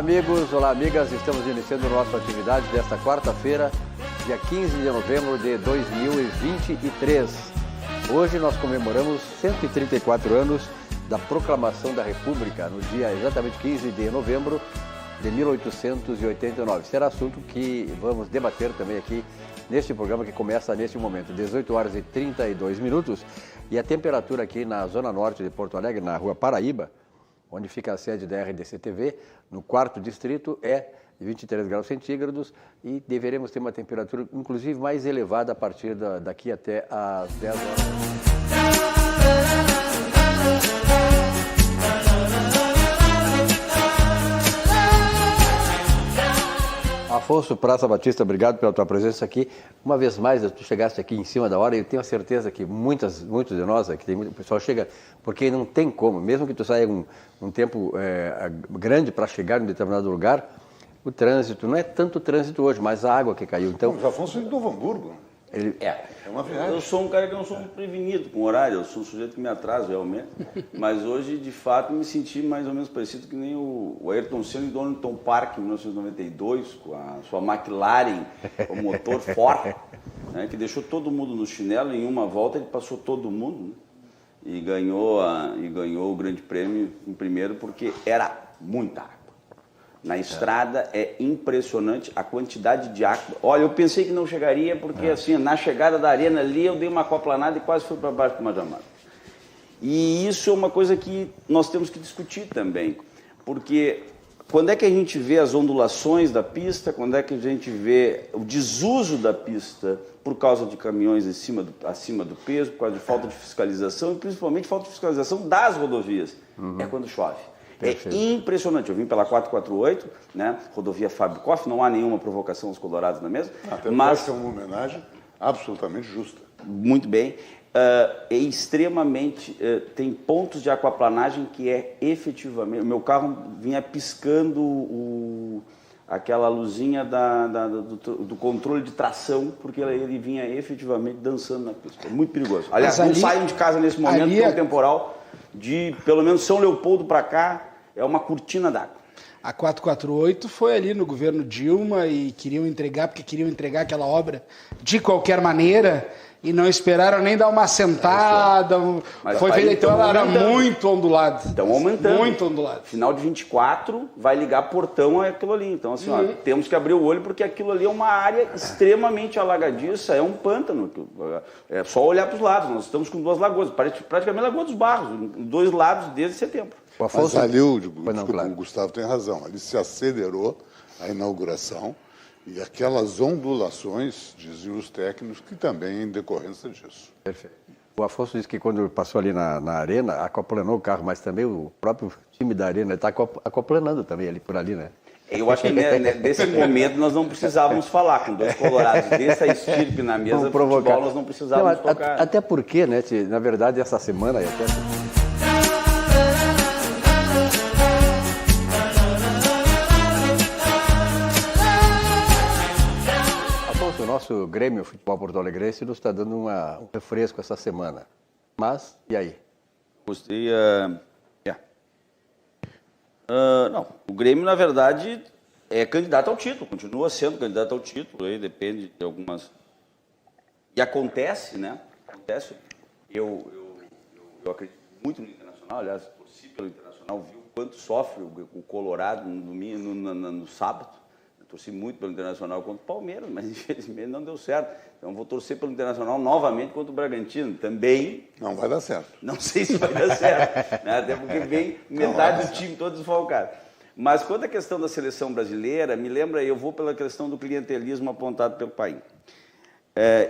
amigos, olá amigas, estamos iniciando nossa atividade desta quarta-feira, dia 15 de novembro de 2023. Hoje nós comemoramos 134 anos da proclamação da República, no dia exatamente 15 de novembro de 1889. Será assunto que vamos debater também aqui neste programa que começa neste momento, 18 horas e 32 minutos, e a temperatura aqui na zona norte de Porto Alegre, na rua Paraíba, onde fica a sede da RDC-TV, no 4º distrito, é de 23 graus centígrados e deveremos ter uma temperatura, inclusive, mais elevada a partir daqui até às 10 horas. Afonso Praça Batista, obrigado pela tua presença aqui. Uma vez mais, tu chegaste aqui em cima da hora e eu tenho a certeza que muitos de nós aqui, o pessoal chega, porque não tem como, mesmo que tu saia um tempo grande para chegar em um determinado lugar, o trânsito, não é tanto trânsito hoje, mas a água que caiu. Então, o Afonso é de Novo Hamburgo. É uma viagem. Eu sou um cara que não sou prevenido com horário, eu sou um sujeito que me atraso realmente, mas hoje, de fato, me senti mais ou menos parecido que nem o Ayrton Senna em Donington Park, em 1992, com a sua McLaren, o motor Ford, né, que deixou todo mundo no chinelo. Em uma volta ele passou todo mundo, né, e ganhou o grande prêmio em primeiro, porque era muita água. Na estrada é impressionante a quantidade de água. Olha, eu pensei que não chegaria, porque assim, na chegada da arena ali, eu dei uma aquaplanada e quase fui para baixo com uma jamada. E isso é uma coisa que nós temos que discutir também, porque quando é que a gente vê as ondulações da pista, quando é que a gente vê o desuso da pista por causa de caminhões acima do peso, por causa de falta de fiscalização e principalmente falta de fiscalização das rodovias. É quando chove. Perfeito. É impressionante. Eu vim pela 448, né? Rodovia Fábio Koff, não há nenhuma provocação aos colorados na mesa. Até mas é uma homenagem absolutamente justa. Muito bem. É extremamente... tem pontos de aquaplanagem que é efetivamente... O meu carro vinha piscando aquela luzinha do controle de tração, porque ele vinha efetivamente dançando na pista. É muito perigoso. Aliás, não saiam de casa nesse momento, porque é um temporal de, pelo menos, São Leopoldo para cá, é uma cortina d'água. A 448 foi ali no governo Dilma e queriam entregar aquela obra de qualquer maneira e não esperaram nem dar uma sentada. Foi feita, então ela era muito ondulada. Estão aumentando. Muito ondulada. Final de 24 vai ligar portão aquilo ali. Então, assim, ó, temos que abrir o olho porque aquilo ali é uma área extremamente alagadiça, é um pântano. É só olhar para os lados. Nós estamos com duas lagoas, praticamente a Lagoa dos Barros, em dois lados desde setembro. Mas ali, o Gustavo tem razão, ali se acelerou a inauguração e aquelas ondulações, diziam os técnicos, que também é em decorrência disso. Perfeito. O Afonso disse que quando passou ali na arena, aquaplanou o carro, mas também o próprio time da arena está aquaplanando também ali por ali, né? Eu acho que nesse momento nós não precisávamos falar, com dois colorados dessa estirpe na mesa do futebol, nós não precisávamos tocar. Até porque, né, na verdade, essa semana... O nosso Grêmio Futebol Porto Alegrense nos está dando um refresco essa semana. Mas, e aí? Gostei. Não, o Grêmio, na verdade, é candidato ao título, continua sendo candidato ao título, aí depende de algumas... E acontece, né? Acontece. Eu acredito muito no Internacional, aliás, torci pelo Internacional, vi o quanto sofre o Colorado no domingo, no sábado. Torci muito pelo Internacional contra o Palmeiras, mas infelizmente não deu certo. Então vou torcer pelo Internacional novamente contra o Bragantino. Também... Não vai dar certo. Não sei se vai dar certo, né? Até porque vem metade do time todo desfalcado. Mas quanto à questão da seleção brasileira, me lembra, eu vou pela questão do clientelismo apontado pelo Paim.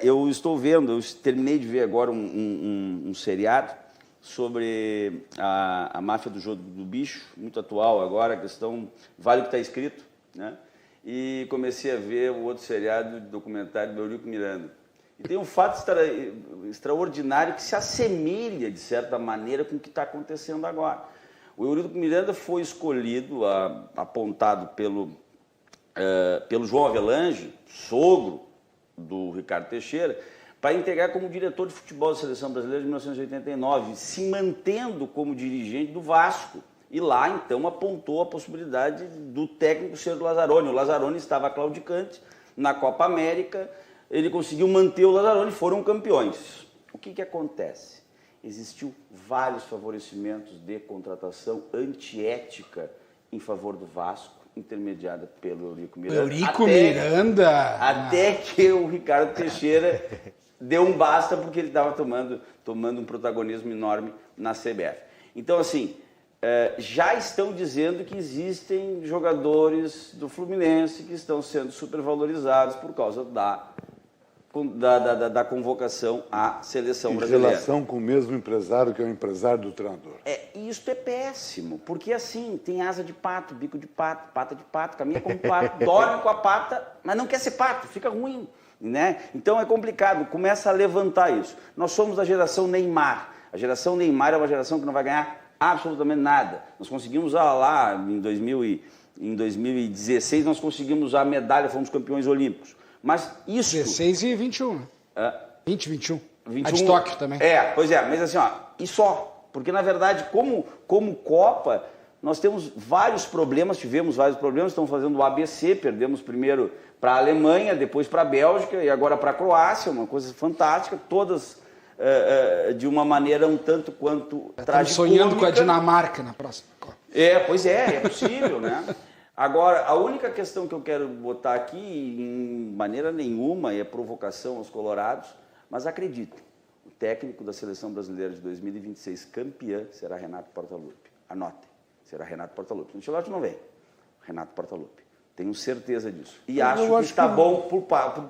Eu estou vendo, eu terminei de ver agora um seriado sobre a máfia do jogo do bicho, muito atual agora, a questão vale o que está escrito, né? E comecei a ver o outro seriado de documentário do Eurico Miranda. E tem um fato extraordinário que se assemelha, de certa maneira, com o que está acontecendo agora. O Eurico Miranda foi escolhido, apontado pelo João Avelange, sogro do Ricardo Teixeira, para integrar como diretor de futebol da Seleção Brasileira de 1989, se mantendo como dirigente do Vasco E lá, então, apontou a possibilidade do técnico ser o Lazzaroni. O Lazzaroni estava claudicante na Copa América, ele conseguiu manter o Lazzaroni, foram campeões. O que acontece? Existiu vários favorecimentos de contratação antiética em favor do Vasco, intermediada pelo Eurico Miranda. Até que o Ricardo Teixeira deu um basta porque ele estava tomando um protagonismo enorme na CBF. Então, assim, já estão dizendo que existem jogadores do Fluminense que estão sendo supervalorizados por causa da convocação à seleção brasileira. Em relação com o mesmo empresário que é o empresário do treinador. Isso é péssimo, porque assim, tem asa de pato, bico de pato, pata de pato, caminha como pato, dorme com a pata, mas não quer ser pato, fica ruim, né? Então é complicado, começa a levantar isso. Nós somos da geração Neymar. A geração Neymar é uma geração que não vai ganhar absolutamente nada. Nós conseguimos usar lá, em 2016, nós conseguimos usar a medalha, fomos campeões olímpicos. Mas isso... 16 e 21. 20 e 21. 21. A de Tóquio também. Pois é, mas assim, e só. Porque, na verdade, como Copa, nós temos vários problemas, estamos fazendo o ABC, perdemos primeiro para a Alemanha, depois para a Bélgica e agora para a Croácia, uma coisa fantástica, todas de uma maneira um tanto quanto tragicômica. Sonhando com a Dinamarca na próxima Copa. Pois é possível, né? Agora, a única questão que eu quero botar aqui, em maneira nenhuma, é provocação aos colorados, mas acreditem, o técnico da Seleção Brasileira de 2026, campeã, será Renato Portaluppi. Anotem, será Renato Portaluppi. O Ancelotti não vem, Renato Portaluppi. Tenho certeza disso. E acho que está bom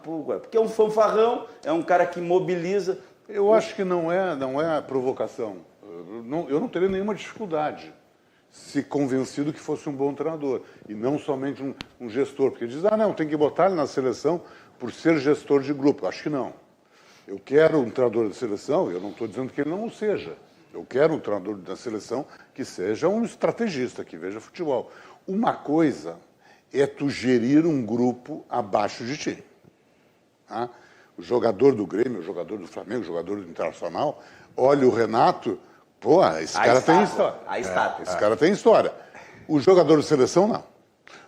porque é um fanfarrão, é um cara que mobiliza. Eu acho que não é provocação. Eu não teria nenhuma dificuldade se convencido que fosse um bom treinador, e não somente um gestor, porque diz, não, tem que botar ele na seleção por ser gestor de grupo. Eu acho que não. Eu quero um treinador de seleção, eu não estou dizendo que ele não o seja, eu quero um treinador da seleção que seja um estrategista, que veja futebol. Uma coisa é tu gerir um grupo abaixo de ti. Tá? O jogador do Grêmio, o jogador do Flamengo, o jogador do Internacional, olha o Renato... Pô, esse cara tem história. Esse cara tem história. O jogador da seleção, não.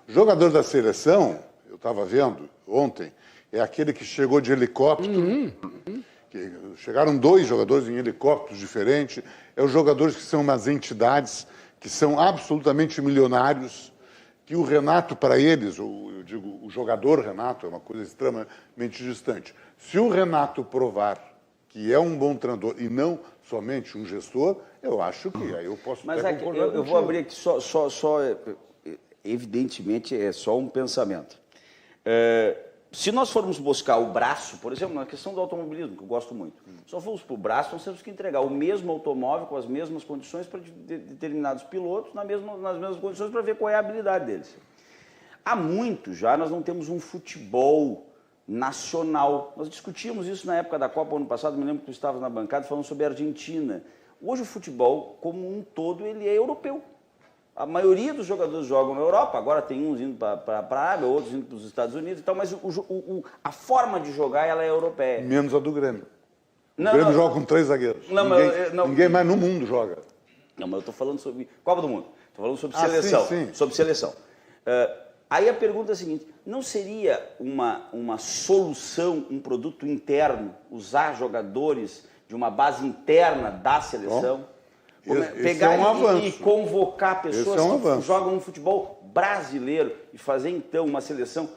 O jogador da seleção, eu estava vendo ontem, é aquele que chegou de helicóptero. Chegaram 2 jogadores em helicópteros diferentes. É os jogadores que são umas entidades que são absolutamente milionários, que o Renato, para eles, eu digo, o jogador Renato é uma coisa extremamente distante. Se o Renato provar que é um bom treinador e não somente um gestor, eu acho que aí eu posso até concordar contigo. Eu vou abrir aqui evidentemente é só um pensamento. Se nós formos buscar o braço, por exemplo, na questão do automobilismo, que eu gosto muito, só formos para o braço, nós temos que entregar o mesmo automóvel com as mesmas condições para determinados pilotos, nas mesmas condições para ver qual é a habilidade deles. Há muito já nós não temos um futebol nacional. Nós discutimos isso na época da Copa, ano passado, me lembro que tu estavas na bancada falando sobre a Argentina. Hoje o futebol, como um todo, ele é europeu. A maioria dos jogadores jogam na Europa, agora tem uns indo para a Arábia, outros indo para os Estados Unidos e tal, mas a forma de jogar ela é europeia. Menos a do Grêmio. O Grêmio joga com 3 zagueiros. Ninguém mais no mundo joga. Não, mas eu estou falando sobre Copa do Mundo. Estou falando sobre seleção. Sim. Sobre seleção. Aí a pergunta é a seguinte, não seria uma solução, um produto interno, usar jogadores de uma base interna da seleção? Pegar e convocar pessoas que jogam um futebol brasileiro e fazer então uma seleção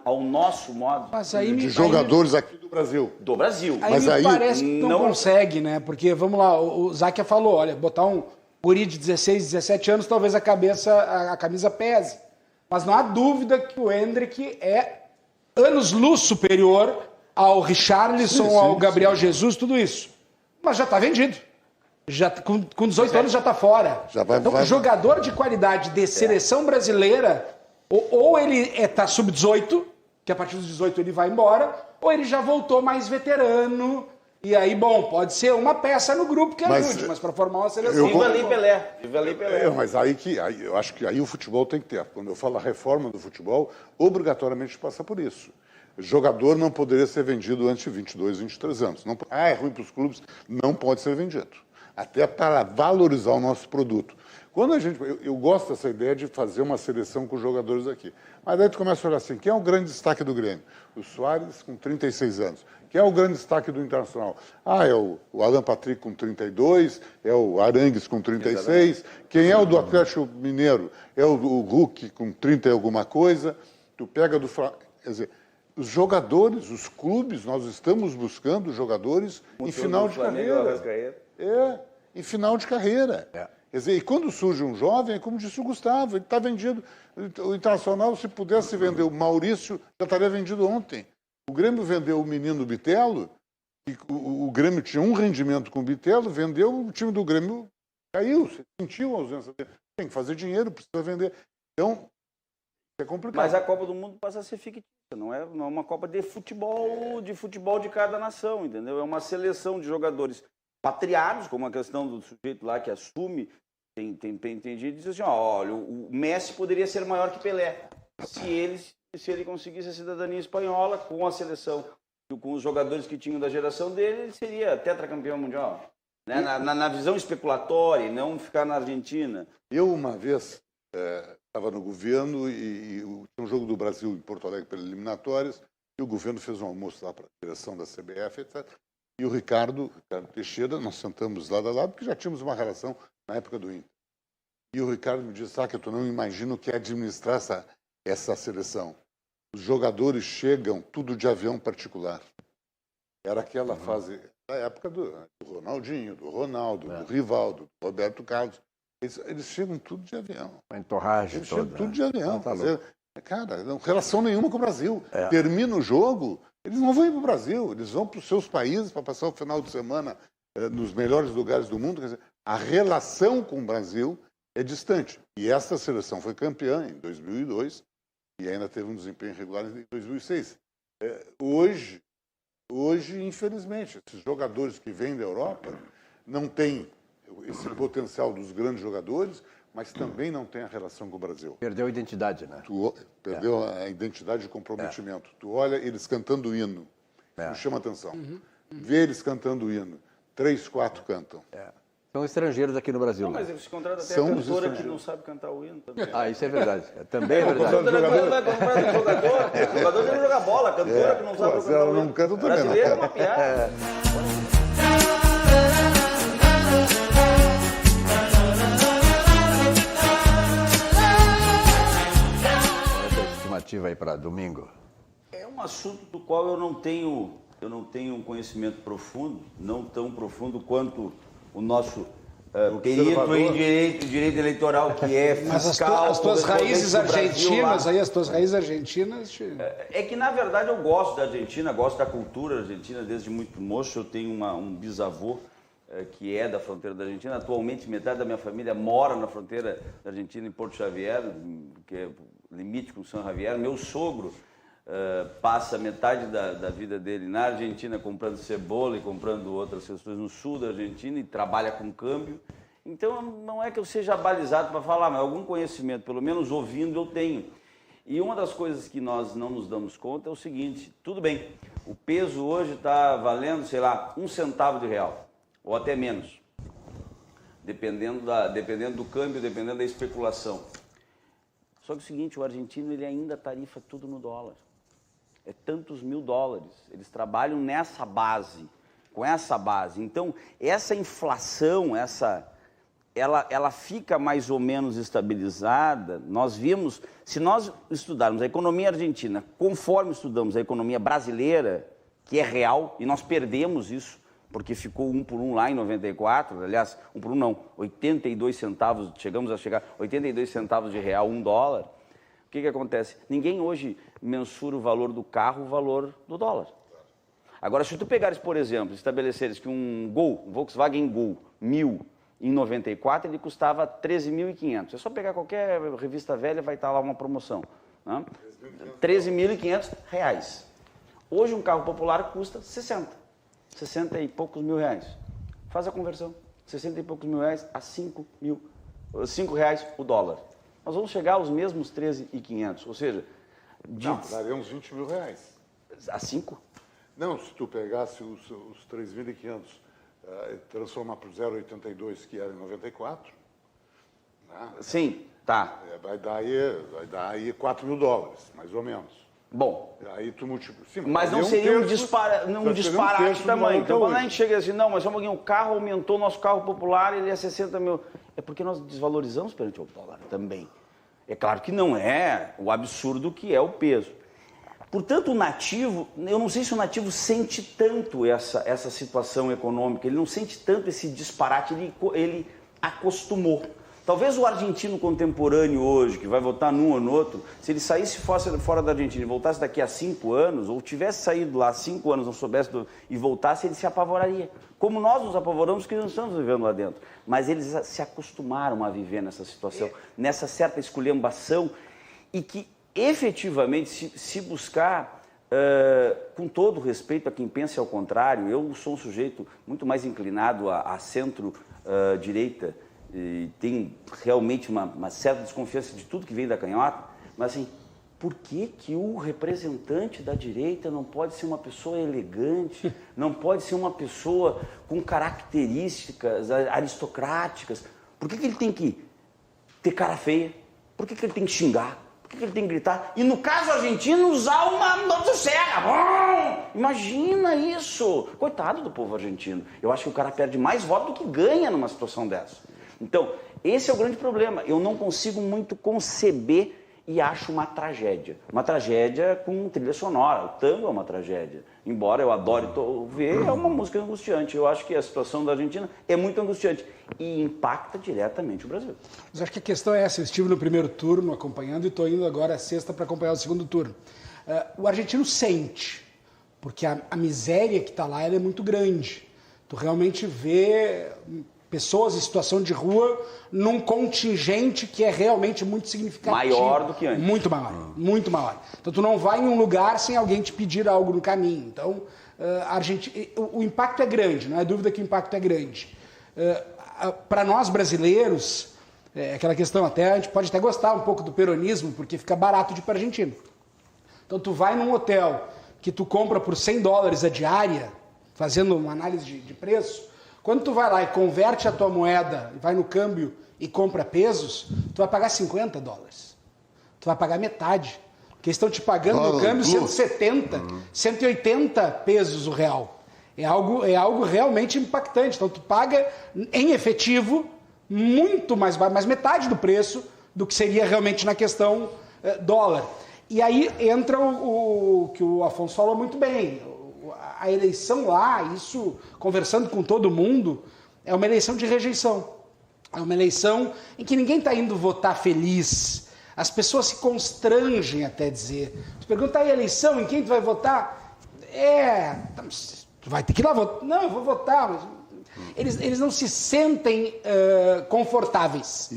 ao nosso modo. De jogadores aqui do Brasil. Do Brasil. Aí me parece que não consegue, né? Porque, vamos lá, o Záquia falou, olha, botar um guri de 16, 17 anos, talvez a camisa pese. Mas não há dúvida que o Endrick é anos-luz superior ao Richarlison, ao Gabriel Jesus, tudo isso. Mas já está vendido. Já, com 18 anos já está fora. Então, jogador de qualidade de seleção brasileira, ou ele está sub-18, que a partir dos 18 ele vai embora, ou ele já voltou mais veterano. E aí, bom, pode ser uma peça no grupo que ajude, mas para formar uma seleção... Viva ali Pelé. Mas eu acho que aí o futebol tem que ter. Quando eu falo a reforma do futebol, obrigatoriamente passa por isso. O jogador não poderia ser vendido antes de 22, 23 anos. Não, é ruim para os clubes, não pode ser vendido. até para valorizar o nosso produto. Quando a gente, eu gosto dessa ideia de fazer uma seleção com os jogadores aqui. Mas daí tu começa a olhar assim, quem é o grande destaque do Grêmio? O Soares, com 36 anos. Quem é o grande destaque do Internacional? É o Alan Patrick com 32, é o Arangues com 36. Quem é o do Atlético Mineiro? É o Hulk com 30 e alguma coisa. Tu pega do Flamengo. Quer dizer, os jogadores, os clubes, nós estamos buscando jogadores em final de carreira. Em final de carreira. Quer dizer, e quando surge um jovem, como disse o Gustavo, ele está vendido. O Internacional, se pudesse vender o Maurício, já estaria vendido ontem. O Grêmio vendeu o menino Bitelo, e o Grêmio tinha um rendimento com o Bitelo, vendeu, o time do Grêmio caiu, sentiu a ausência dele. Tem que fazer dinheiro, precisa vender. Então, é complicado. Mas a Copa do Mundo passa a ser fictícia, não é uma Copa de futebol de cada nação, entendeu? É uma seleção de jogadores patriados, como a questão do sujeito lá que assume, tem gente que diz assim, olha, o Messi poderia ser maior que Pelé, se ele conseguisse a cidadania espanhola com a seleção, com os jogadores que tinham da geração dele, ele seria tetracampeão mundial. Né? Na visão especulatória, e não ficar na Argentina. Eu, uma vez, estava no governo e tinha um jogo do Brasil em Porto Alegre pelas eliminatórias, e o governo fez um almoço lá para a direção da CBF, etc. E o Ricardo Teixeira, nós sentamos lado a lado, porque já tínhamos uma relação na época do Inter. E o Ricardo me disse, que tu não imagina o que é administrar essa seleção. Os jogadores chegam tudo de avião particular. Era aquela fase, da época do Ronaldinho, do Ronaldo, do Rivaldo, do Roberto Carlos. Eles chegam tudo de avião. A entorragem Eles toda. chegam tudo de avião. Tá cara, não relação nenhuma com o Brasil. Termina o jogo, eles não vão ir para o Brasil, eles vão para os seus países para passar o final de semana nos melhores lugares do mundo. Quer dizer, a relação com o Brasil é distante. E essa seleção foi campeã em 2002 e ainda teve um desempenho regular em 2006. Hoje, infelizmente, esses jogadores que vêm da Europa não têm esse potencial dos grandes jogadores, mas também não tem a relação com o Brasil. Perdeu a identidade, né? Perdeu a identidade de comprometimento. Tu olha eles cantando o hino, me chama atenção. Vê eles cantando o hino, 3, 4 cantam. São estrangeiros aqui no Brasil. Não, mas eles contratam até a São cantora que não sabe cantar o hino também. Isso é verdade. Também é verdade. O jogador vai comprar do jogador. O jogador tem que jogar bola. A cantora que não sabe cantar o hino. Não canta também, Brasileiro é uma piada. Essa estimativa aí para domingo. É um assunto do qual eu não tenho um conhecimento profundo, não tão profundo quanto o nosso perito em direito eleitoral, que é fiscal. Mas as tuas raízes argentinas, as tuas raízes argentinas... É que, na verdade, eu gosto da Argentina, gosto da cultura argentina desde muito moço. Eu tenho um bisavô que é da fronteira da Argentina. Atualmente, metade da minha família mora na fronteira da Argentina, em Porto Xavier, que é limite com São Javier. Meu sogro passa metade da vida dele na Argentina comprando cebola e comprando outras questões no sul da Argentina e trabalha com câmbio. Então, não é que eu seja balizado para falar, mas algum conhecimento, pelo menos ouvindo, eu tenho. E uma das coisas que nós não nos damos conta é o seguinte: tudo bem, o peso hoje está valendo, sei lá, 1 centavo de real, ou até menos, dependendo do câmbio, dependendo da especulação. Só que é o seguinte, o argentino ele ainda tarifa tudo no dólar. É tantos mil dólares. Eles trabalham nessa base, com essa base. Então, essa inflação, ela fica mais ou menos estabilizada. Nós vimos, se nós estudarmos a economia argentina conforme estudamos a economia brasileira, que é real, e nós perdemos isso, porque ficou 1 por 1 lá em 94, aliás, 1 por 1 não, 82 centavos, chegamos a chegar 82 centavos de real, 1 dólar. O que acontece? Ninguém hoje mensura o valor do carro, o valor do dólar. Agora, se tu pegares, por exemplo, estabeleceres que um Volkswagen Gol 1000, em 94, ele custava 13.500. É só pegar qualquer revista velha, vai estar lá uma promoção. Né? 13.500 reais. Hoje, um carro popular custa 60 e poucos mil reais. Faz a conversão. 60 e poucos mil reais a 5 reais o dólar. Nós vamos chegar aos mesmos 13.500, ou seja... daria uns 20 mil reais. A 5? Não, se tu pegasse os 3.500 transformar para o 0,82 que era em 94. Né? Sim, tá. Vai dar aí 4 mil dólares, mais ou menos. Bom, aí tu multiplica. Sim, mas não seria um disparate tamanho. Então, quando a gente chega assim, não, mas só um pouquinho, o carro aumentou, nosso carro popular, ele é 60 mil. É porque nós desvalorizamos perante o dólar também. É claro que não é o absurdo que é o peso. Portanto, o nativo, eu não sei se o nativo sente tanto essa situação econômica, ele não sente tanto esse disparate, ele acostumou. Talvez o argentino contemporâneo hoje, que vai votar num ou no outro, se ele saísse fora da Argentina e voltasse daqui a 5 anos, ou tivesse saído lá há 5 anos, não soubesse e voltasse, ele se apavoraria. Como nós nos apavoramos que não estamos vivendo lá dentro. Mas eles se acostumaram a viver nessa situação, nessa certa esculhambação, e que efetivamente se buscar, com todo respeito a quem pense ao contrário, eu sou um sujeito muito mais inclinado a centro-direita, e tem realmente uma certa desconfiança de tudo que vem da canhota, mas assim, por que o representante da direita não pode ser uma pessoa elegante, não pode ser uma pessoa com características aristocráticas? Por que ele tem que ter cara feia? Por que ele tem que xingar? Por que ele tem que gritar? E no caso argentino, usar uma motosserra. Imagina isso! Coitado do povo argentino. Eu acho que o cara perde mais voto do que ganha numa situação dessa. Então, esse é o grande problema. Eu não consigo muito conceber e acho uma tragédia. Uma tragédia com trilha sonora. O tango é uma tragédia. Embora eu adore ver, é uma música angustiante. Eu acho que a situação da Argentina é muito angustiante e impacta diretamente o Brasil. Mas acho que a questão é essa. Eu estive no primeiro turno acompanhando e estou indo agora à sexta para acompanhar o segundo turno. O argentino sente, porque a miséria que está lá ela é muito grande. Tu realmente vê pessoas em situação de rua num contingente que é realmente muito significativo. Maior do que antes. Muito maior, muito maior. Então tu não vai em um lugar sem alguém te pedir algo no caminho. Então o impacto é grande, não é dúvida que o impacto é grande. Para nós brasileiros, aquela questão até, a gente pode até gostar um pouco do peronismo, porque fica barato de ir para a Argentina. Então tu vai num hotel que tu compra por $100 a diária, fazendo uma análise de preço. Quando tu vai lá e converte a tua moeda, vai no câmbio e compra pesos, tu vai pagar $50. Tu vai pagar metade. Porque estão te pagando no câmbio 170, 180 pesos o real. É algo realmente impactante. Então tu paga em efetivo muito mais baixo, mais metade do preço do que seria realmente na questão dólar. E aí entra o que o Afonso falou muito bem. A eleição lá, isso, conversando com todo mundo, é uma eleição de rejeição. É uma eleição em que ninguém está indo votar feliz. As pessoas se constrangem até dizer. Tu pergunta aí, eleição, em quem tu vai votar? Tu vai ter que ir lá votar. Não, eu vou votar, mas eles não se sentem confortáveis.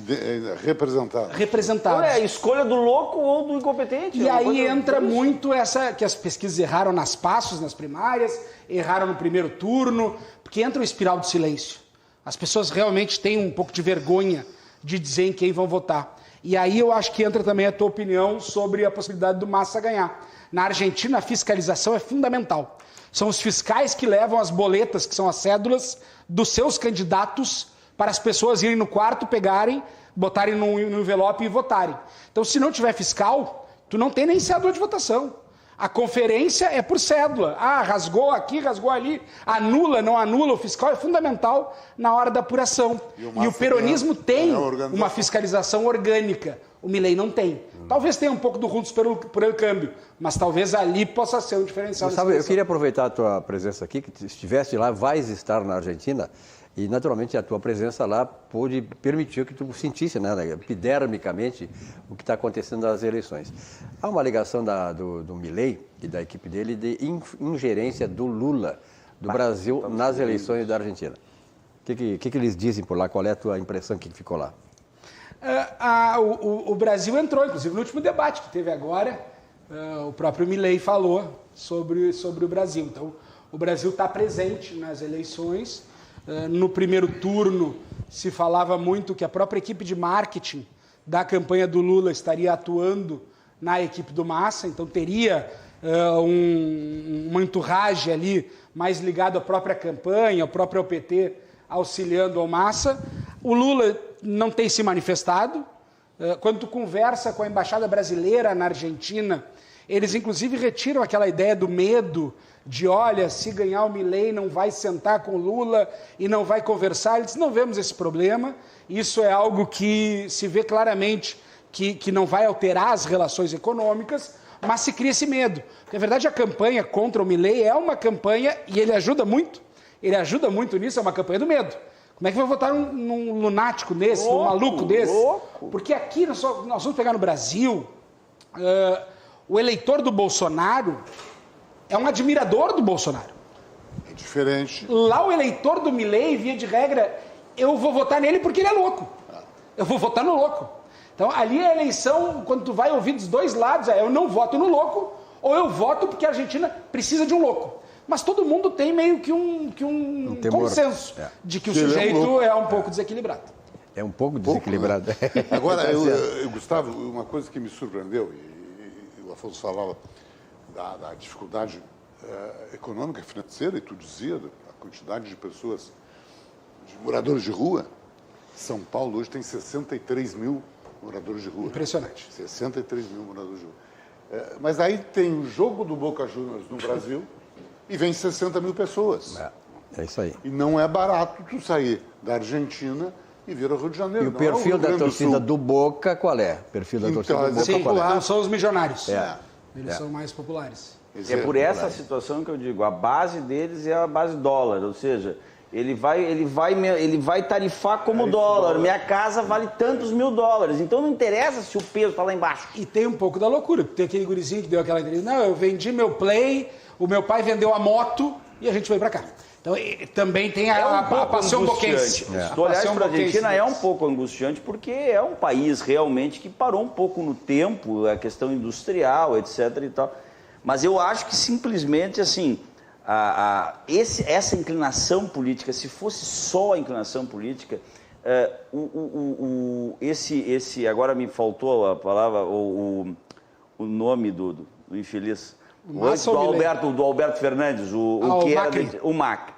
Representados. É a escolha do louco ou do incompetente. E aí entra muito essa, que as pesquisas erraram nas passos, nas primárias, erraram no primeiro turno, porque entra o espiral do silêncio. As pessoas realmente têm um pouco de vergonha de dizer em quem vão votar. E aí eu acho que entra também a tua opinião sobre a possibilidade do Massa ganhar. Na Argentina, a fiscalização é fundamental. São os fiscais que levam as boletas, que são as cédulas, dos seus candidatos para as pessoas irem no quarto, pegarem, botarem no envelope e votarem. Então, se não tiver fiscal, tu não tem nem cédula de votação. A conferência é por cédula. Rasgou aqui, rasgou ali. Anula, não anula. O fiscal é fundamental na hora da apuração. E o peronismo tem uma fiscalização orgânica. O Milei não tem. Talvez tenha um pouco do Juntos por el Câmbio, mas talvez ali possa ser um diferencial. Sabe, eu queria aproveitar a tua presença aqui, que estiveste lá, vais estar na Argentina, e naturalmente a tua presença lá pôde permitir que tu sentisse, né, epidermicamente o que está acontecendo nas eleições. Há uma alegação do Milei e da equipe dele de ingerência do Lula, do Brasil, nas eleições da Argentina. O que eles dizem por lá? Qual é a tua impressão que ficou lá? O Brasil entrou, inclusive no último debate que teve agora, o próprio Milei falou sobre o Brasil. Então, o Brasil está presente nas eleições. No primeiro turno, se falava muito que a própria equipe de marketing da campanha do Lula estaria atuando na equipe do Massa, então teria uma entourage ali mais ligado à própria campanha, ao próprio PT auxiliando ao Massa. O Lula não tem se manifestado. Quando tu conversa com a embaixada brasileira na Argentina, eles inclusive retiram aquela ideia do medo de, olha, se ganhar o Milei não vai sentar com o Lula e não vai conversar. Eles não vemos esse problema. Isso é algo que se vê claramente que não vai alterar as relações econômicas, mas se cria esse medo. Porque, na verdade, a campanha contra o Milei é uma campanha, e ele ajuda muito nisso, é uma campanha do medo. Como é que vai votar num lunático desse, num maluco desse? Louco. Porque aqui, nós vamos pegar no Brasil, o eleitor do Bolsonaro é um admirador do Bolsonaro. É diferente. Lá o eleitor do Milei, via de regra, eu vou votar nele porque ele é louco. Eu vou votar no louco. Então, ali a eleição, quando tu vai ouvir dos dois lados, eu não voto no louco, ou eu voto porque a Argentina precisa de um louco. Mas todo mundo tem meio que um consenso de que o sujeito é um pouco desequilibrado. É um pouco desequilibrado. Né? Agora, Gustavo, uma coisa que me surpreendeu, e o Afonso falava da dificuldade econômica e financeira, e tu dizia a quantidade de pessoas, de moradores de rua. São Paulo hoje tem 63 mil moradores de rua. Impressionante. 63 mil moradores de rua. Mas aí tem o jogo do Boca Juniors no Brasil e vem 60 mil pessoas. É isso aí. E não é barato tu sair da Argentina e vir ao Rio de Janeiro. E o perfil da torcida do Boca, qual é? O perfil da torcida do Boca, sim, qual é? não são os milionários. Eles É. são mais populares. É por essa situação que eu digo, a base deles é a base dólar, ou seja, ele vai tarifar como dólar. Minha casa vale tantos mil dólares, então não interessa se o peso está lá embaixo. E tem um pouco da loucura, porque tem aquele gurizinho que deu aquela entrevista, não, eu vendi meu Play, o meu pai vendeu a moto e a gente veio para cá. Então também tem a paixão boquense. Se tu olhar para a Argentina é um pouco angustiante, porque é um país realmente que parou um pouco no tempo, a questão industrial, etc. e tal. Mas eu acho que simplesmente assim, essa inclinação política, se fosse só a inclinação política, agora me faltou a palavra, o nome do infeliz, do Alberto Fernandes, o Macri,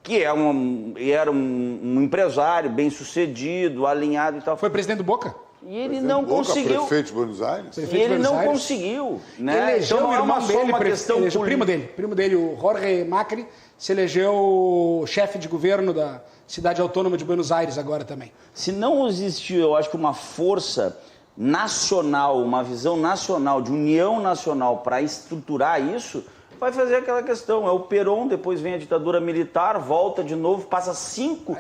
que era um empresário bem sucedido, alinhado e tal. Foi presidente do Boca? E ele não conseguiu. Prefeito de Buenos Aires. E ele não conseguiu. Né? Elegeu então não o é irmão só dele, uma questão política. o primo dele, o Jorge Macri, se elegeu chefe de governo da cidade autônoma de Buenos Aires agora também. Se não existiu, eu acho que uma força nacional, uma visão nacional, de união nacional para estruturar isso, vai fazer aquela questão. É o Perón, depois vem a ditadura militar, volta de novo, passa cinco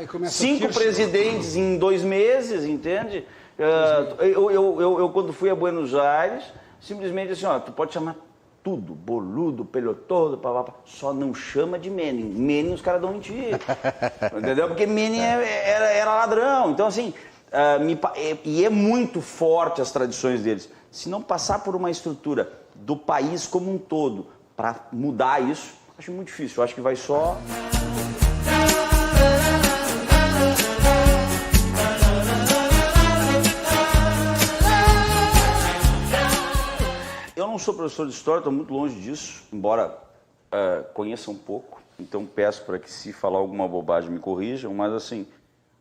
presidentes em 2 meses, entende? Eu quando fui a Buenos Aires, simplesmente assim, tu pode chamar tudo, boludo, pelotudo, papapá, só não chama de Menem. Menem os caras dão em ti, entendeu? Porque Menem era ladrão. Então assim, e é muito forte as tradições deles. Se não passar por uma estrutura do país como um todo para mudar isso, acho muito difícil. Eu acho que vai só... Eu não sou professor de história, estou muito longe disso, embora conheça um pouco. Então peço para que, se falar alguma bobagem, me corrijam. Mas assim,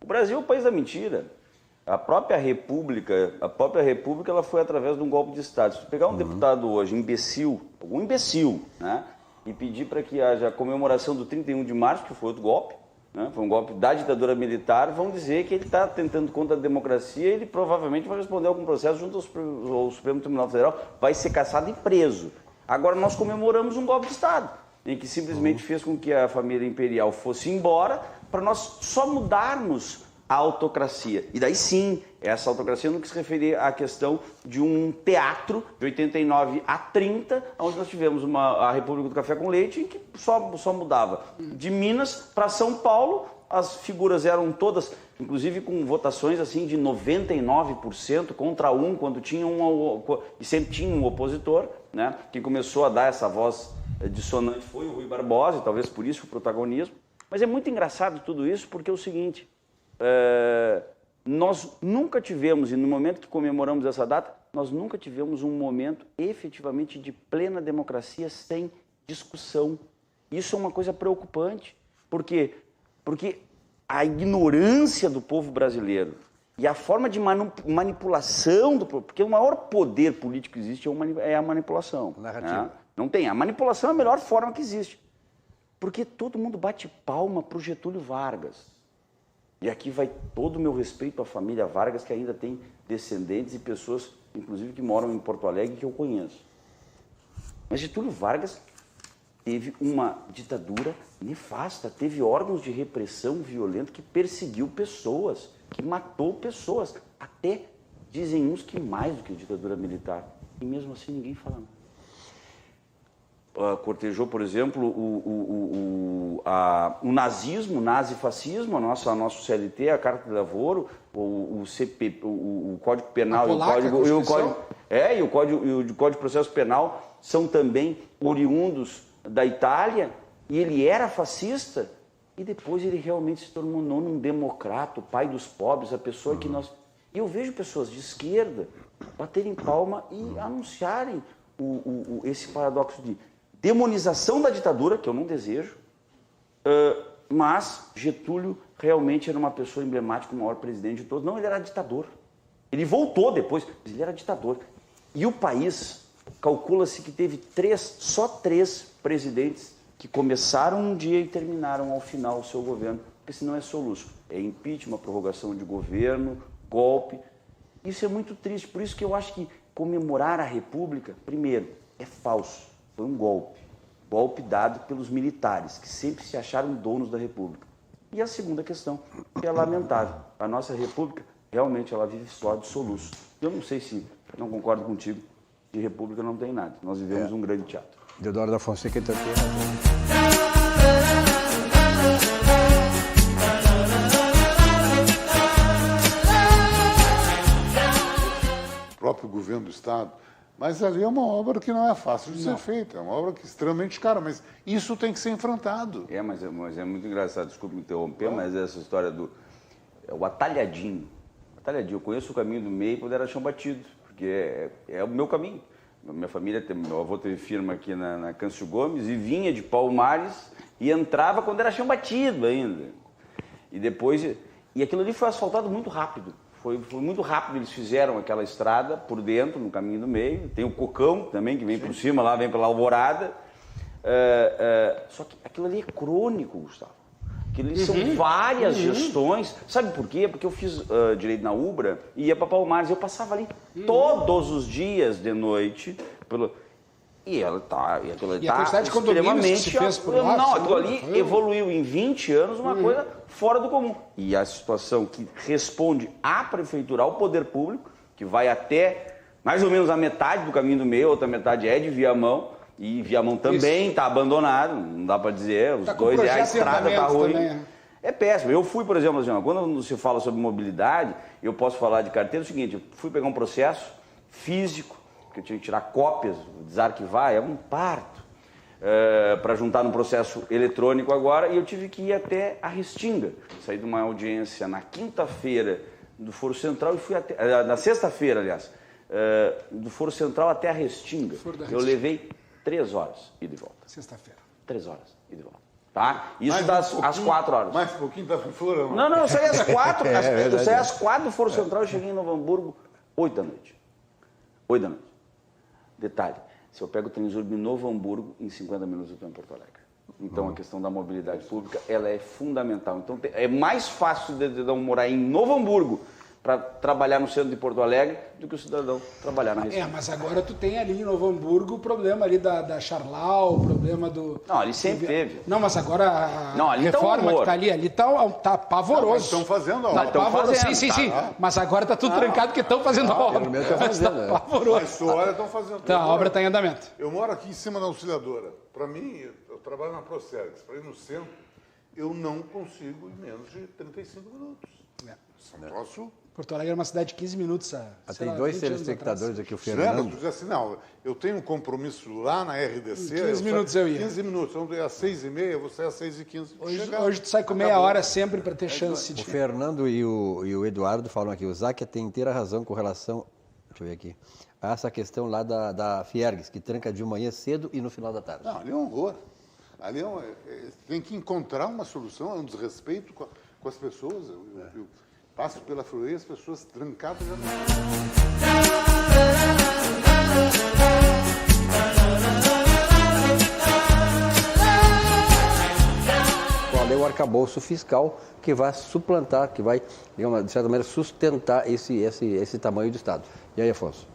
o Brasil é o país da mentira. A própria República, ela foi através de um golpe de Estado. Se tu pegar um deputado hoje, algum imbecil, né, e pedir para que haja a comemoração do 31 de março, que foi outro golpe, né, foi um golpe da ditadura militar, vão dizer que ele está tentando contra a democracia e ele provavelmente vai responder algum processo junto ao Supremo Tribunal Federal, vai ser caçado e preso. Agora nós comemoramos um golpe de Estado, em que simplesmente fez com que a família imperial fosse embora, para nós só mudarmos a autocracia. E daí sim, essa autocracia no que se referia à questão de um teatro de 89 a 30, onde nós tivemos a República do Café com Leite, em que só mudava. De Minas para São Paulo, as figuras eram todas, inclusive com votações assim de 99% contra 1, quando tinha e sempre tinha um opositor, né? Quem começou a dar essa voz dissonante foi o Rui Barbosa, e talvez por isso o protagonismo. Mas é muito engraçado tudo isso, porque é o seguinte... nós nunca tivemos, e no momento que comemoramos essa data, nós nunca tivemos um momento efetivamente de plena democracia sem discussão. Isso é uma coisa preocupante. Por quê? Porque a ignorância do povo brasileiro e a forma de manipulação do povo, porque o maior poder político que existe é a manipulação. Narrativa. Né? Não tem. A manipulação é a melhor forma que existe. Porque todo mundo bate palma para o Getúlio Vargas. E aqui vai todo o meu respeito à família Vargas, que ainda tem descendentes e pessoas, inclusive, que moram em Porto Alegre, que eu conheço. Mas Getúlio Vargas teve uma ditadura nefasta, teve órgãos de repressão violenta que perseguiu pessoas, que matou pessoas, até dizem uns que mais do que a ditadura militar. E mesmo assim ninguém fala nada. Cortejou, por exemplo, o nazismo, o nazifascismo, nosso CLT, a Carta de Lavoro, o Código Penal, o Código de Processo Penal são também oriundos da Itália, e ele era fascista, e depois ele realmente se tornou um democrata, o pai dos pobres, a pessoa que nós... E eu vejo pessoas de esquerda baterem palma e anunciarem esse paradoxo de demonização da ditadura, que eu não desejo, mas Getúlio realmente era uma pessoa emblemática, o maior presidente de todos. Não, ele era ditador. Ele voltou depois, mas ele era ditador. E o país, calcula-se que teve só três presidentes que começaram um dia e terminaram ao final o seu governo, porque senão é soluço. É impeachment, prorrogação de governo, golpe. Isso é muito triste, por isso que eu acho que comemorar a República, primeiro, é falso. Foi um golpe dado pelos militares, que sempre se acharam donos da República. E a segunda questão, que é lamentável. A nossa República, realmente, ela vive só de soluço. Eu não sei se, não concordo contigo, de República não tem nada. Nós vivemos um grande teatro. Deodoro da Fonseca, então, aqui. O próprio governo do Estado. Mas ali é uma obra que não é fácil de ser feita, é uma obra que é extremamente cara, mas isso tem que ser enfrentado. Mas é muito engraçado, desculpe me interromper, mas essa história o atalhadinho. Eu conheço o caminho do meio quando era chão batido, porque é o meu caminho. Minha família, meu avô teve firma aqui na Câncio Gomes e vinha de Palmares e entrava quando era chão batido ainda. E depois, aquilo ali foi asfaltado muito rápido. Foi muito rápido, eles fizeram aquela estrada por dentro, no caminho do meio. Tem o Cocão também, que vem por cima, lá vem pela Alvorada. Só que aquilo ali é crônico, Gustavo. Aquilo ali são várias gestões. Sabe por quê? Porque eu fiz direito na Ubra e ia para Palmares. Eu passava ali todos os dias de noite. E aquilo ali a quantidade de condomínios que se fez por lá? Não, aquilo ali evoluiu em 20 anos uma coisa fora do comum. E a situação que responde à prefeitura, ao poder público, que vai até mais ou menos a metade do caminho do meio, a outra metade é de Viamão, e Viamão também está abandonado, não dá para dizer, os dois, a estrada está ruim. Também. É péssimo. Eu fui, por exemplo, quando se fala sobre mobilidade, eu posso falar de carteira, é o seguinte, eu fui pegar um processo físico, que eu tinha que tirar cópias, desarquivar, é um parto, para juntar no processo eletrônico agora, e eu tive que ir até a Restinga. Saí de uma audiência na quinta-feira do Foro Central e fui até, na sexta-feira, aliás, do Foro Central até a Restinga. Eu levei 3 horas ida e volta. Sexta-feira. 3 horas ida e volta. Tá? Isso às 4 horas. Mais um pouquinho da Flora. Não, eu saí às 4. Eu saí às 4 do Foro Central e cheguei em Novo Hamburgo 8 da noite. 8 da noite. Detalhe, se eu pego o Transurb em Novo Hamburgo, em 50 minutos eu estou em Porto Alegre. Então a questão da mobilidade pública, ela é fundamental. Então é mais fácil de morar em Novo Hamburgo para trabalhar no centro de Porto Alegre do que o cidadão trabalhar na região. Mas agora tu tem ali em Novo Hamburgo o problema ali da Charlau, o problema do... Não, ali sempre teve. Não, mas agora a ali reforma que tá ali tá pavoroso. Estão fazendo a obra. Estão fazendo. Sim. Mas agora tá tudo trancado porque estão fazendo a obra. Tá pavoroso. Mas olha, estão fazendo. Então, a obra está em andamento. Eu moro aqui em cima da Auxiliadora. Para mim, eu trabalho na Procergs. Para ir no centro, eu não consigo em menos de 35 minutos. Posso... Porto Alegre é uma cidade de 15 minutos. Tem 2 telespectadores aqui, o Fernando. Eu assim, não, eu tenho um compromisso lá na RDC. Em 15 minutos eu ia. 15 minutos, vamos às 6h30, eu vou sair às 6h15. Hoje tu sai com meia hora sempre para ter chance de... O Fernando e o Eduardo falam aqui, o Záquia tem inteira razão com relação Deixa eu ver aqui. Essa questão lá da Fiergues, que tranca de manhã cedo e no final da tarde. Não, ali é um horror. Ali tem que encontrar uma solução, é um desrespeito com as pessoas. Eu passo pela Fruei, as pessoas trancadas já não. Qual é o arcabouço fiscal que vai suplantar, que vai, de certa maneira, sustentar esse tamanho do Estado? E aí, Afonso?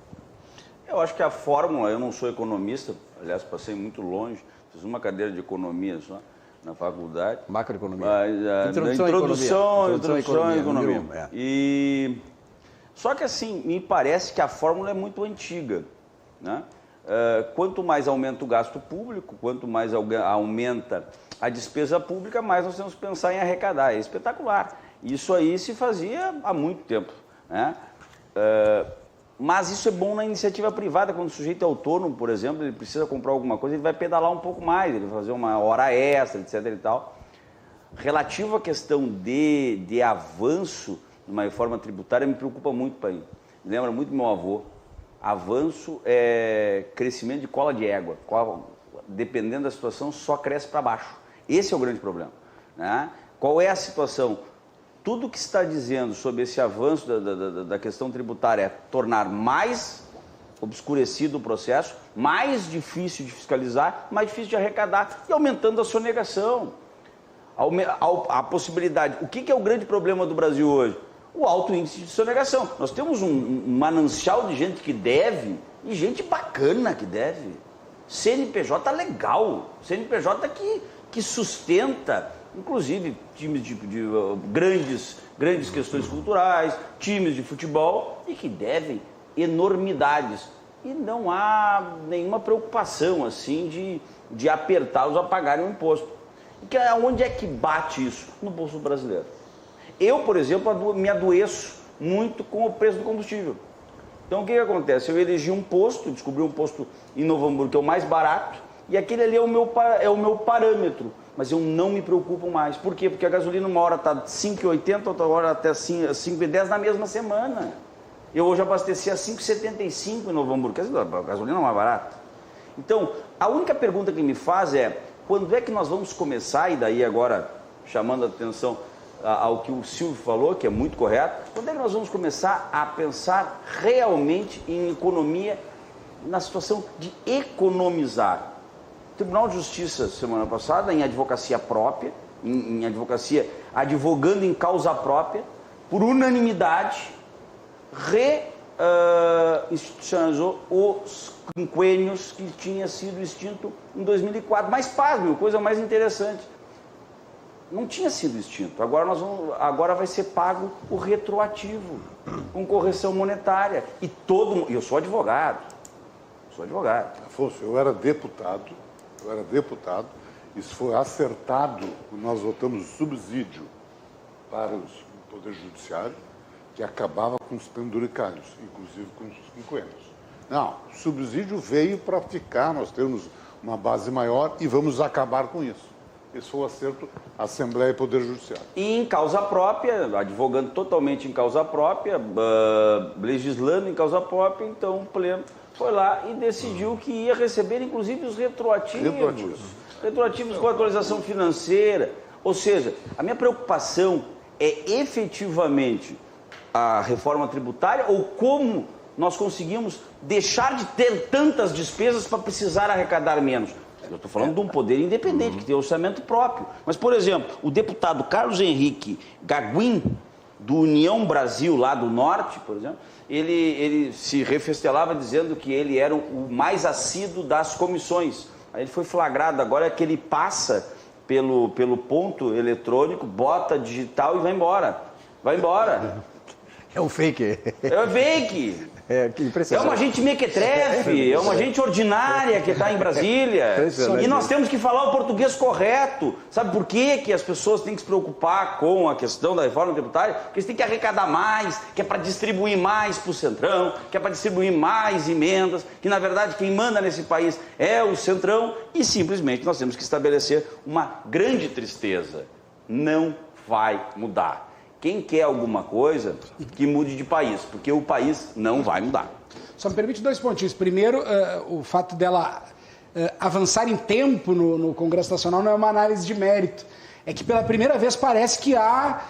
Eu acho que a fórmula, eu não sou economista, aliás, passei muito longe, fiz uma cadeira de economia só na faculdade. Macroeconomia. Mas, introdução à economia. E só que assim, me parece que a fórmula é muito antiga, né? Quanto mais aumenta o gasto público, quanto mais aumenta a despesa pública, mais nós temos que pensar em arrecadar. É espetacular. Isso aí se fazia há muito tempo, né? Mas isso é bom na iniciativa privada, quando o sujeito é autônomo, por exemplo, ele precisa comprar alguma coisa, ele vai pedalar um pouco mais, ele vai fazer uma hora extra, etc. e tal. Relativo à questão de avanço numa reforma tributária, me preocupa muito, pai. Me lembra muito do meu avô. Avanço é crescimento de cola de égua. Dependendo da situação, só cresce para baixo. Esse é o grande problema, né? Qual é a situação? Tudo que está dizendo sobre esse avanço da questão tributária é tornar mais obscurecido o processo, mais difícil de fiscalizar, mais difícil de arrecadar e aumentando a sonegação. A possibilidade. O que é o grande problema do Brasil hoje? O alto índice de sonegação. Nós temos um manancial de gente que deve e gente bacana que deve. CNPJ legal, CNPJ que sustenta, inclusive times de grandes questões culturais, times de futebol e que devem enormidades. E não há nenhuma preocupação assim de apertá-los a pagarem o imposto. E onde é que bate isso? No bolso brasileiro. Eu, por exemplo, me adoeço muito com o preço do combustível. Então o que acontece? Eu elegi um posto, descobri um posto em Novo Hamburgo que é o mais barato, e aquele ali é o meu parâmetro. Mas eu não me preocupo mais. Por quê? Porque a gasolina uma hora está 5,80, outra hora até 5,10 na mesma semana. Eu hoje abasteci a 5,75 em Novo Hamburgo. Quer dizer, a gasolina é mais barata. Então, a única pergunta que me faz é, quando é que nós vamos começar, e daí agora chamando a atenção ao que o Silvio falou, que é muito correto, quando é que nós vamos começar a pensar realmente em economia, na situação de economizar? O Tribunal de Justiça, semana passada, em advocacia própria, em advocacia, advogando em causa própria, por unanimidade, institucionalizou os quinquênios que tinha sido extinto em 2004. Mas, pasme, coisa mais interessante, não tinha sido extinto. Agora vai ser pago o retroativo, com correção monetária. E eu sou advogado. Afonso, eu era deputado, isso foi acertado quando nós votamos o subsídio para o Poder Judiciário, que acabava com os penduricalhos, inclusive com os quinquênios. Não, o subsídio veio para ficar, nós temos uma base maior e vamos acabar com isso. Esse foi o acerto Assembleia e Poder Judiciário. E em causa própria, advogando totalmente em causa própria, legislando em causa própria, então o Pleno foi lá e decidiu que ia receber, inclusive, os retroativos com atualização financeira. Ou seja, a minha preocupação é efetivamente a reforma tributária ou como nós conseguimos deixar de ter tantas despesas para precisar arrecadar menos. Eu estou falando de um poder independente, que tem orçamento próprio. Mas, por exemplo, o deputado Carlos Henrique Gaguin, do União Brasil, lá do Norte, por exemplo, ele se refestelava dizendo que ele era o mais assíduo das comissões. Aí ele foi flagrado agora que ele passa pelo ponto eletrônico, bota digital e vai embora. É um fake. É fake. Que impressionante. É uma gente mequetrefe, é uma gente ordinária que está em Brasília. E nós temos que falar o português correto. Sabe por quê que as pessoas têm que se preocupar com a questão da reforma tributária? Porque eles têm que arrecadar mais, que é para distribuir mais para o Centrão, que é para distribuir mais emendas, que na verdade quem manda nesse país é o Centrão, e simplesmente nós temos que estabelecer uma grande tristeza. Não vai mudar. Quem quer alguma coisa, que mude de país, porque o país não vai mudar. Só me permite 2 pontinhos. Primeiro, o fato dela avançar em tempo no Congresso Nacional não é uma análise de mérito. É que pela primeira vez parece que há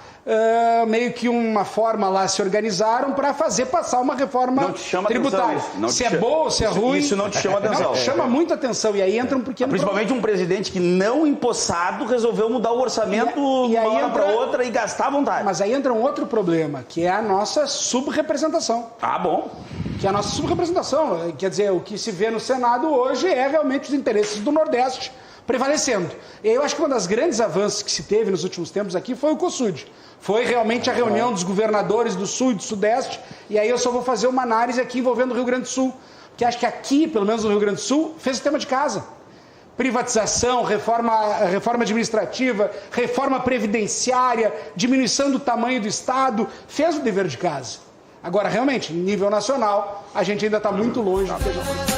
meio que uma forma lá, se organizaram para fazer passar uma reforma tributária. Se é boa ou se é ruim. Isso não te chama atenção. Não, chama muita atenção. E aí entra um pequeno Principalmente um presidente que não empossado resolveu mudar o orçamento de uma hora para outra e gastar à vontade. Mas aí entra um outro problema, que é a nossa subrepresentação. Ah, bom. Que é a nossa subrepresentação. Quer dizer, o que se vê no Senado hoje é realmente os interesses do Nordeste prevalecendo. E eu acho que um dos grandes avanços que se teve nos últimos tempos aqui foi o COSUD. Foi realmente a reunião dos governadores do Sul e do Sudeste, e aí eu só vou fazer uma análise aqui envolvendo o Rio Grande do Sul, porque acho que aqui, pelo menos no Rio Grande do Sul, fez o tema de casa. Privatização, reforma administrativa, reforma previdenciária, diminuição do tamanho do Estado, fez o dever de casa. Agora, realmente, nível nacional, a gente ainda está muito longe do que a gente...